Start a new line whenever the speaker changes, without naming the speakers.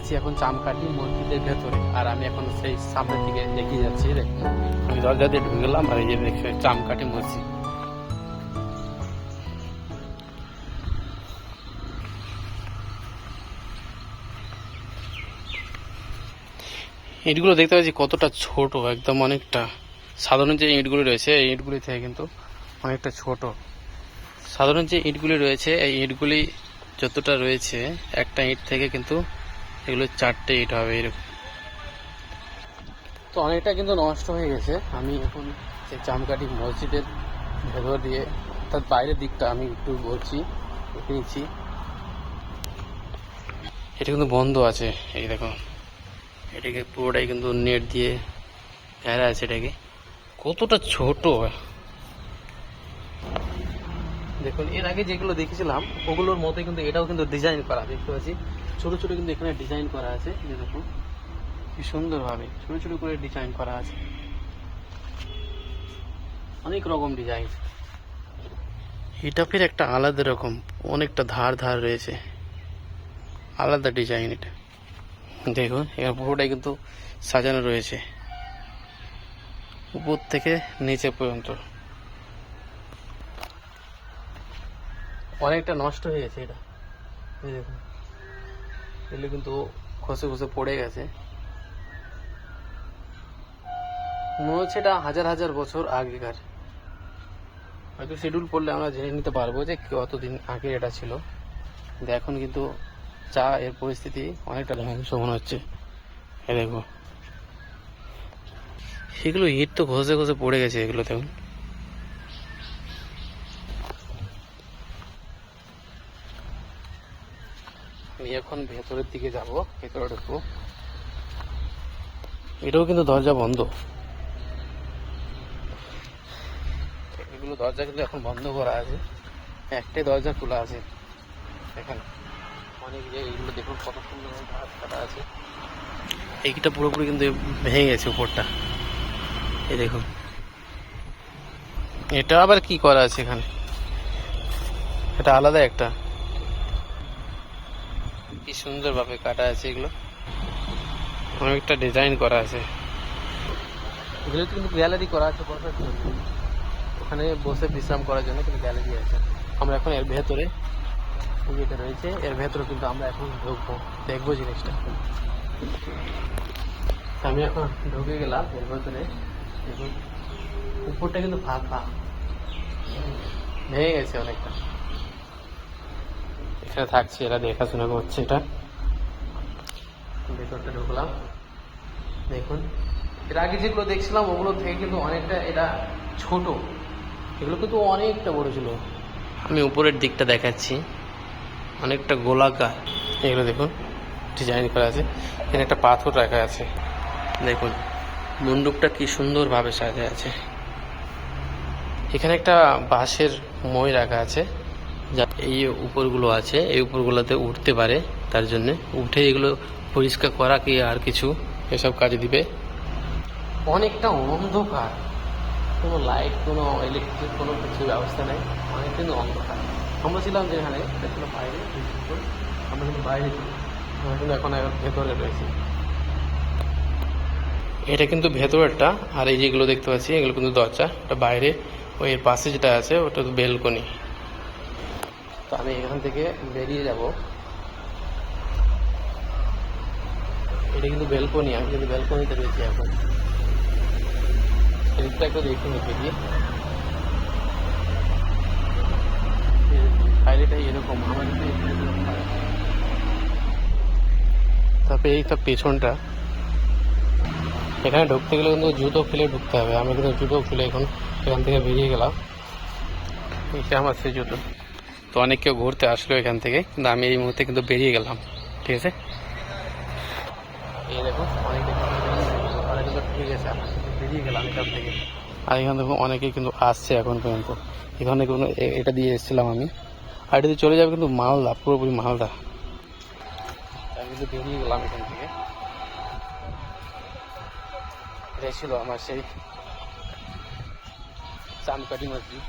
আছি এখন চামকাঠি মসজিদের ভেতরে, আর আমি এখন সেই সামনের দিকে এগিয়ে যাচ্ছি। আমি দরজা দিয়ে ঢুকে গেলাম, আর এই যে দেখছি চামকাঠি মসজিদ। ইটগুলো দেখতে পাচ্ছি কতটা ছোট, একদম অনেকটা। সাধারণ যে ইটগুলি রয়েছে এই ইটগুলি থেকে কিন্তু অনেকটা ছোট। সাধারণ যে ইটগুলি রয়েছে এই ইটগুলি যতটা রয়েছে একটা ইট থেকে কিন্তু এগুলো 4টে ইট হবে এরকম। তো অনেকটা কিন্তু নষ্ট হয়ে গেছে। আমি এখন সেই চামকাঠি মসজিদের ভেতর দিয়ে, অর্থাৎ বাইরের দিকটা আমি একটু বলছি নিচ্ছি। এটা কিন্তু বন্ধ আছে, এই দেখো এটাকে পুরোটাই কিন্তু নেট দিয়ে ঘেরা আছে। এটাকে কতটা ছোট দেখুন। এর আগে যেগুলো দেখেছিলাম ওগুলোর মতো কিন্তু এটাও কিন্তু ডিজাইন করা, দেখতে পাচ্ছি ছোট ছোট কিন্তু এখানে ডিজাইন করা আছে। যে দেখুন কি সুন্দরভাবে ছোট ছোট করে ডিজাইন করা আছে, অনেক রকম ডিজাইন। এটা ফির একটা আলাদা রকম, অনেকটা ধার ধার রয়েছে, আলাদা ডিজাইন। এটা দেখুন এখানে পুরোটাই কিন্তু সাজানো রয়েছে উপর থেকে নিচে পর্যন্ত। অনেকটা নষ্ট হয়ে গেছে এটা, এই দেখুন এগুলো কিন্তু খসে খসে পড়ে গেছে। মনে হচ্ছে এটা হাজার হাজার বছর আগেকার। হয়তো শিডিউল পড়লে আমরা জেনে নিতে পারবো যে কতদিন আগে এটা ছিল। কিন্তু এখন কিন্তু যা এর পরিস্থিতি অনেকটা ধ্বংস মনে হচ্ছে। এই দেখো এগুলো ইট তো ঘষে ঘষে পড়ে গেছে এগুলো দেখুন। আমি এখন ভেতরের দিকে যাব, ভেতরে ঢুকবো। এটাও কিন্তু দরজা বন্ধ, এগুলো দরজা কিন্তু এখন বন্ধ করা আছে, একটাই দরজা খোলা আছে। এখানে অনেক যে এইগুলো দেখুন কত সুন্দর ঘাস কাটা আছে। এইটা পুরোপুরি কিন্তু ভেঙে গেছে উপরটা, এই দেখুন। এটা আবার কি করা আছে এখানে, এটা আলাদা একটা, কি সুন্দর ভাবে কাটা আছে। এগুলো অনেকটা ডিজাইন করা আছে। এগুলো কিন্তু গ্যালারি করা আছে বসার জন্য, ওখানে বসে বিশ্রাম করার জন্য কিন্তু গ্যালারি আছে। আমরা এখন এর ভেতরে যেটা রয়েছে এর ভেতরে কিন্তু আমরা এখন ঢুকবো, দেখবো জিনিসটা। আমি এখন ঢুকে গেলাম এর ভেতরে। দেখুন উপরটা কিন্তু ফাঁকা, ভেঙে গেছে অনেকটা। এখানে থাকছে, এরা দেখাশোনা করছে। এটা ভেতরটা ঢুকলাম, দেখুন এর আগে যেগুলো দেখছিলাম ওগুলো থেকে কিন্তু অনেকটা এটা ছোট, এগুলো কিন্তু অনেকটা বড় ছিল। আমি উপরের দিকটা দেখাচ্ছি, অনেকটা গোলাকার। এগুলো দেখুন ডিজাইন করা আছে, এখানে একটা পাথর রাখা আছে। দেখুন মণ্ডপটা কি সুন্দরভাবে সাজা আছে। এখানে একটা বাঁশের মই রাখা আছে, যা এই উপরগুলো আছে এই উপরগুলোতে উঠতে পারে, তার জন্য উঠে এগুলো পরিষ্কার করা কি আর কিছু এসব কাজে দিবে। অনেকটা অন্ধকার, কোনো লাইট কোনো ইলেকট্রিক কোনো কিছু ব্যবস্থা নেই, অনেক কিন্তু অন্ধকার। আমরা ছিলাম যেখানে এটা ছিল বাইরে, আমরা কিন্তু বাইরে আমরা কিন্তু এখন ভেতরে রয়েছি। এটা কিন্তু ভেতরেরটা, আর এই যেগুলো দেখতে পাচ্ছি এগুলো কিন্তু দরজা, ওটা বাইরে। ওই এর পাশে যেটা আছে ওটা তো বেলকনি। তো আমি এখান থেকে বেরিয়ে যাব, এটা কিন্তু বেলকনি, আমি কিন্তু বেলকনিতে রয়েছি এখন। এদিকটা একটু দেখে নিতে গিয়ে বাইরেটাই এরকম, আমার কিন্তু তারপরে এই তো পেছনটা। এখানে ঢুকতে গেলে কিন্তু জুতো খুলে ঢুকতে হবে, আমি কিন্তু জুতো খুলে এখন এখান থেকে বেরিয়ে গেলাম। এটা আমার সেই জুতো। তো অনেক কেউ ঘুরতে আসলো এখান থেকে, কিন্তু আমি এই মুহূর্তে কিন্তু বেরিয়ে গেলাম, ঠিক আছে। এই দেখুন অনেকে কিন্তু ঠিক আছে, আমরা কিন্তু বেরিয়ে গেলাম এখান থেকে। আর এখান থেকে অনেকেই কিন্তু আসছে এখন পর্যন্ত। এখানে কোনো এটা দিয়ে এসেছিলাম আমি, আর এটা দিয়ে চলে যাবে কিন্তু মালদা, পুরোপুরি মালদা। আমি কিন্তু বেরিয়ে গেলাম এখান থেকে। এটাই ছিল আমার সেই চামকাঠি মসজিদ।